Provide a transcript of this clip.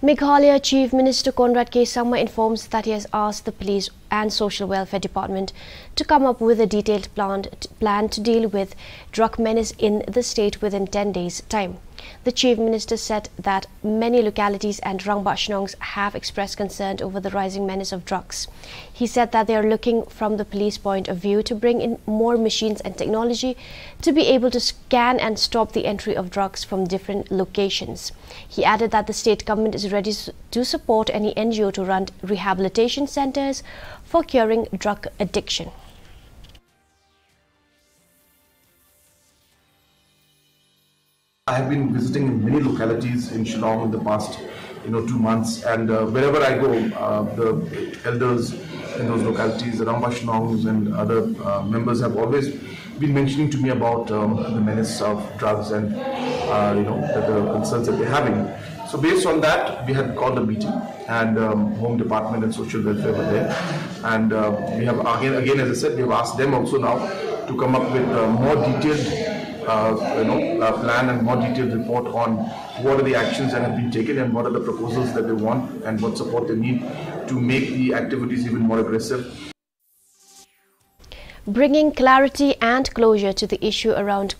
Meghalaya Chief Minister Conrad K. Sangma informs that he has asked the Police and Social Welfare Department to come up with a detailed plan to deal with drug menace in the state within 10 days' time. The Chief Minister said that many localities and Rangbashnongs have expressed concern over the rising menace of drugs. He said that they are looking from the police point of view to bring in more machines and technology to be able to scan and stop the entry of drugs from different locations. He added that the state government is ready to support any NGO to run rehabilitation centers for curing drug addiction. I have been visiting many localities in Shillong in the past 2 months, and wherever I go, the elders in those localities, the Rangbashnongs and other members have always been mentioning to me about the menace of drugs and the concerns that they're having. So based on that, we had called a meeting, and Home Department and Social Welfare were there, and we have again, as I said, we have asked them also now to come up with more detailed plan and more detailed report on what are the actions that have been taken and what are the proposals that they want and what support they need to make the activities even more aggressive. Bringing clarity and closure to the issue around